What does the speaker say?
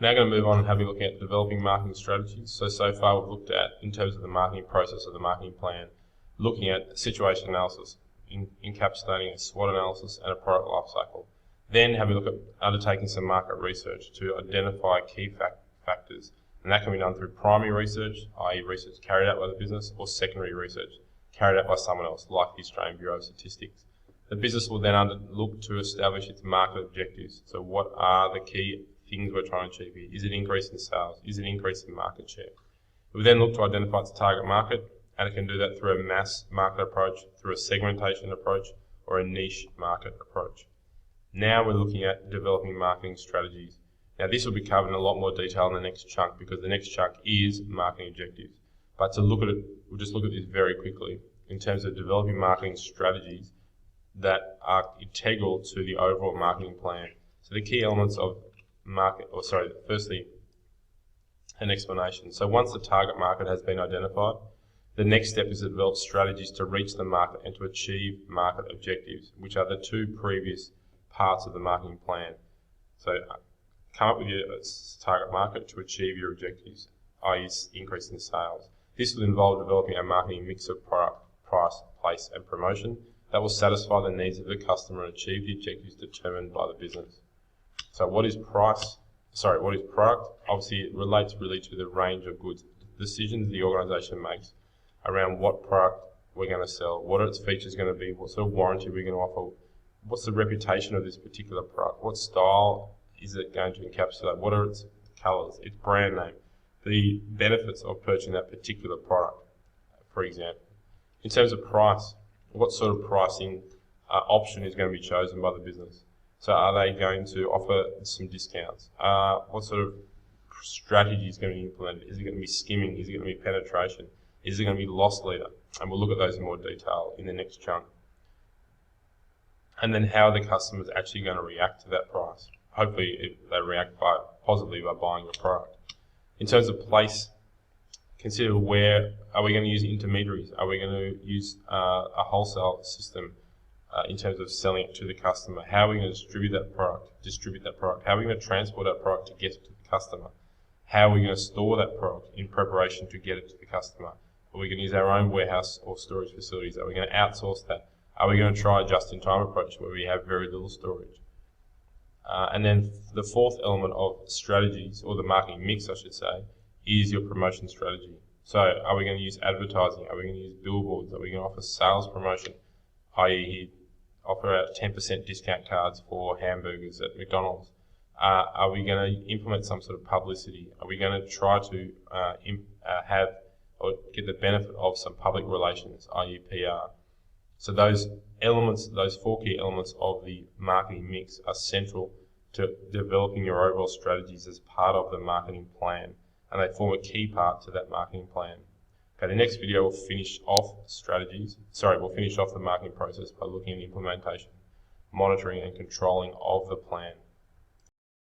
Now going to move on and have a look at developing marketing strategies. So far we've looked at, in terms of the marketing process of the marketing plan, looking at situation analysis, encapsulating a SWOT analysis and a product lifecycle. Then have a look at undertaking some market research to identify key factors. And that can be done through primary research, i.e. research carried out by the business, or secondary research carried out by someone else, like the Australian Bureau of Statistics. The business will then look to establish its market objectives. So what are the key things we're trying to achieve here? Is it increase in sales? Is it increase in market share? It will then look to identify its target market, and it can do that through a mass market approach, through a segmentation approach, or a niche market approach. Now we're looking at developing marketing strategies. Now this will be covered in a lot more detail in the next chunk, because the next chunk is marketing objectives. But to look at it, we'll just look at this very quickly in terms of developing marketing strategies that are integral to the overall marketing plan. So the key elements of firstly, an explanation. So once the target market has been identified, the next step is to develop strategies to reach the market and to achieve market objectives, which are the two previous parts of the marketing plan. So come up with your target market to achieve your objectives, i.e. increase in sales. This will involve developing a marketing mix of product, price, place and promotion that will satisfy the needs of the customer and achieve the objectives determined by the business. So what is product? Obviously it relates really to the range of goods, decisions the organisation makes around what product we're going to sell, what are its features going to be, what sort of warranty we're going to offer, what's the reputation of this particular product, what style is it going to encapsulate, what are its colours, its brand name, the benefits of purchasing that particular product, for example. In terms of price, what sort of pricing option is going to be chosen by the business? So are they going to offer some discounts? What sort of strategy is going to be implemented? Is it going to be skimming? Is it going to be penetration? Is it going to be loss leader? And we'll look at those in more detail in the next chunk. And then how are the customers actually going to react to that price? Hopefully they react positively by buying your product. In terms of place, consider where are we going to use intermediaries? Are we going to use a wholesale system in terms of selling it to the customer? How are we going to distribute that product? How are we going to transport that product to get it to the customer? How are we going to store that product in preparation to get it to the customer? Are we going to use our own warehouse or storage facilities? Are we going to outsource that? Are we going to try a just-in-time approach where we have very little storage? And then the fourth element of strategies, or the marketing mix I should say, is your promotion strategy. So are we going to use advertising? Are we going to use billboards? Are we going to offer sales promotion, i.e. offer out 10% discount cards for hamburgers at McDonald's? Are we going to implement some sort of publicity? Are we going to try to have or get the benefit of some public relations, i.e. PR? So those elements, those four key elements of the marketing mix are central to developing your overall strategies as part of the marketing plan, and they form a key part to that marketing plan. Okay, the next video will finish off we'll finish off the marketing process by looking at implementation, monitoring and controlling of the plan.